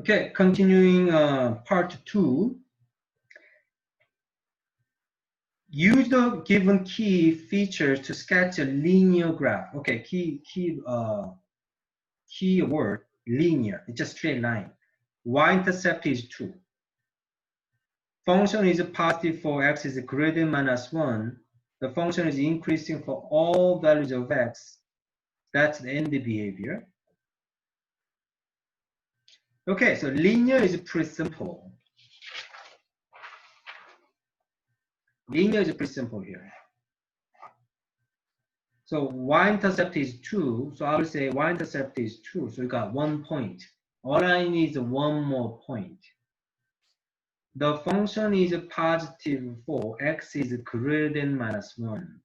Okay, continuing part 2. Use the given key features to sketch a linear graph. Okay, key word linear. It's a straight line. Y-intercept is 2. Function is positive for x is greater than -1. The function is increasing for all values of x. That's the end behavior. Okay, so linear is pretty simple. Linear is pretty simple here. So y-intercept is 2. So I will say y-intercept is 2. So you got 1 point. All I need is one more point. The function is positive for x is greater than -1.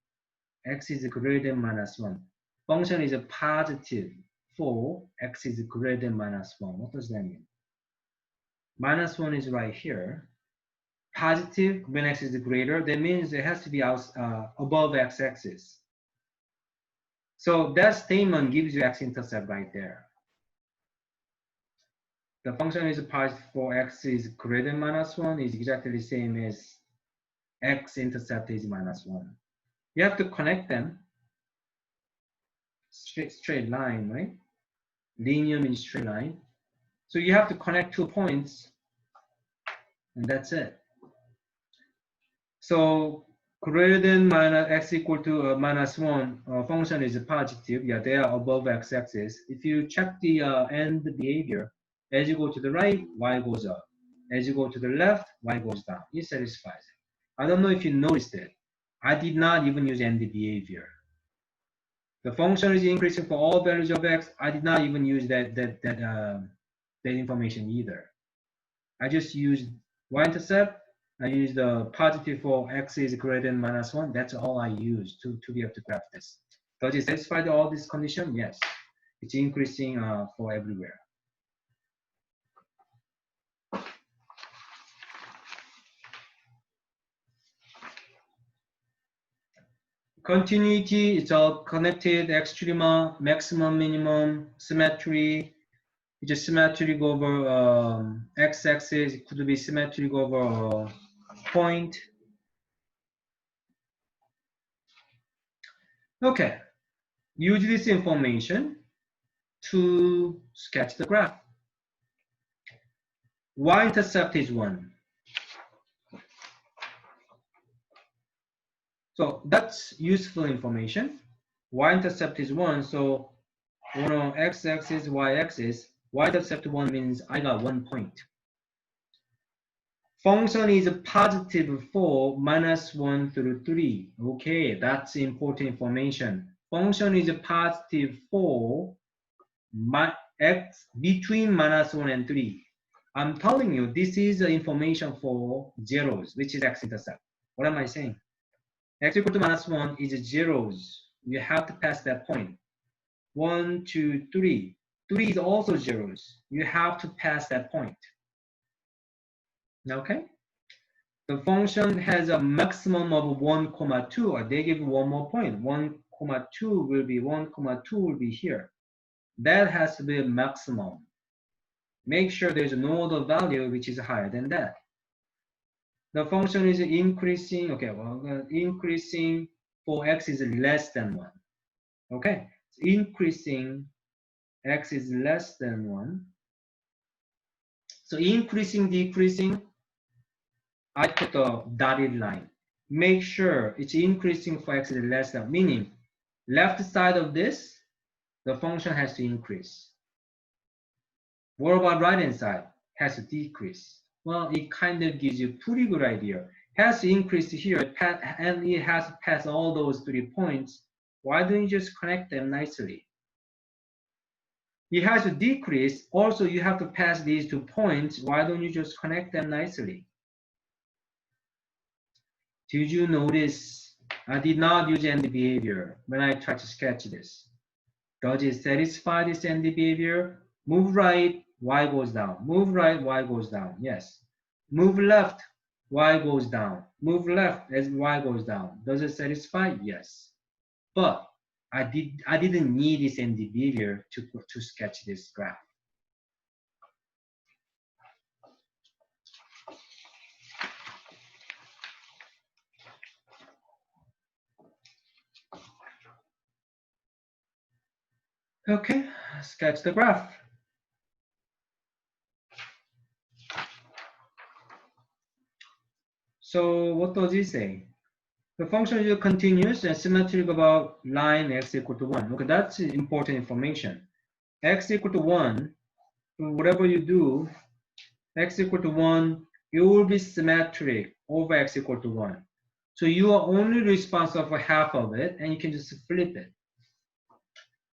X is greater than -1. Function is positive for x is greater than -1. What does that mean? -1 is right here. Positive when x is greater, that means it has to be above x-axis. So that statement gives you x-intercept right there. The function is positive for x is greater than -1 is exactly the same as x-intercept is -1. You have to connect them. Straight line, right? Linear means straight line. So you have to connect 2 points, and that's it. So greater than x equal to -1 function is positive. Yeah, they are above x-axis. If you check the end behavior, as you go to the right, y goes up. As you go to the left, y goes down. It satisfies it. I don't know if you noticed it. I did not even use end behavior. The function is increasing for all values of x. I did not even use that information either. I just used y-intercept. I used the positive for x is greater than -1. That's all I used to be able to graph this. Does it satisfy all these conditions? Yes. It's increasing for everywhere. Continuity, it's all connected, extrema, maximum, minimum, symmetry. It's just symmetric over x-axis. It could be symmetric over point. Okay, use this information to sketch the graph. Y-intercept is 1. So that's useful information. Y-intercept is 1. So on x-axis, y-axis, y-intercept 1 means I got 1 point. Function is positive for -1 through 3. Okay, that's important information. Function is positive for x between -1 and 3. I'm telling you, this is information for zeros, which is x-intercept. What am I saying? X equal to -1 is zeros. You have to pass that point. 1, 2, 3. 3 is also zeros. You have to pass that point. Okay? The function has a maximum of 1, 2. They give one more point. 1, 2 will be 1, 2 will be here. That has to be a maximum. Make sure there's no other value which is higher than that. The function is increasing. Okay, well, increasing for x is less than 1. Okay, so increasing x is less than 1. So increasing, decreasing, I put a dotted line. Make sure it's increasing for x is less than, meaning left side of this, the function has to increase. What about right hand side? Has to decrease. Well, it kind of gives you a pretty good idea. It has to increase here, and it has to pass all those 3 points. Why don't you just connect them nicely? It has to decrease. Also, you have to pass these 2 points. Why don't you just connect them nicely? Did you notice I did not use end behavior when I tried to sketch this? Does it satisfy this end behavior? Move right, y goes down. Move right, y goes down. Yes. Move left, y goes down. Move left as y goes down. Does it satisfy? Yes. But I didn't need this end behavior to sketch this graph. Okay, sketch the graph. So what does it say? The function is continuous and symmetric about line x equal to 1. Okay, that's important information. X equal to 1, whatever you do, x equal to 1, it will be symmetric over x equal to 1. So you are only responsible for half of it, and you can just flip it.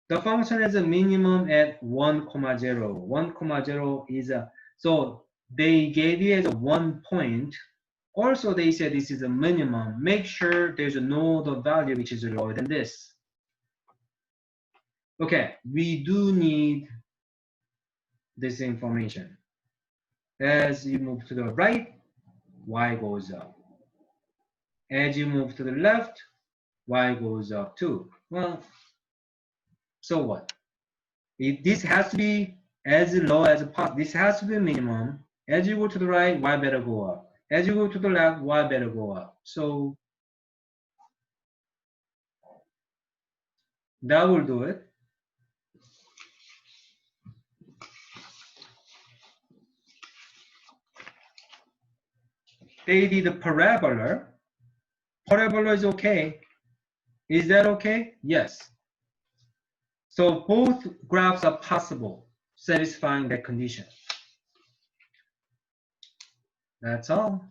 The function has a minimum at 1, 0. 1, 0 is a, so they gave you as a 1 point. Also, they said this is a minimum. Make sure there's no other value which is lower than this. Okay, we do need this information. As you move to the right, y goes up. As you move to the left, y goes up too. Well, so what? This has to be as low as possible. This has to be minimum. As you go to the right, y better go up. As you go to the left, y better go up. So that will do it. They did a parabola. Parabola is okay. Is that okay? Yes. So both graphs are possible, satisfying that condition. That's all.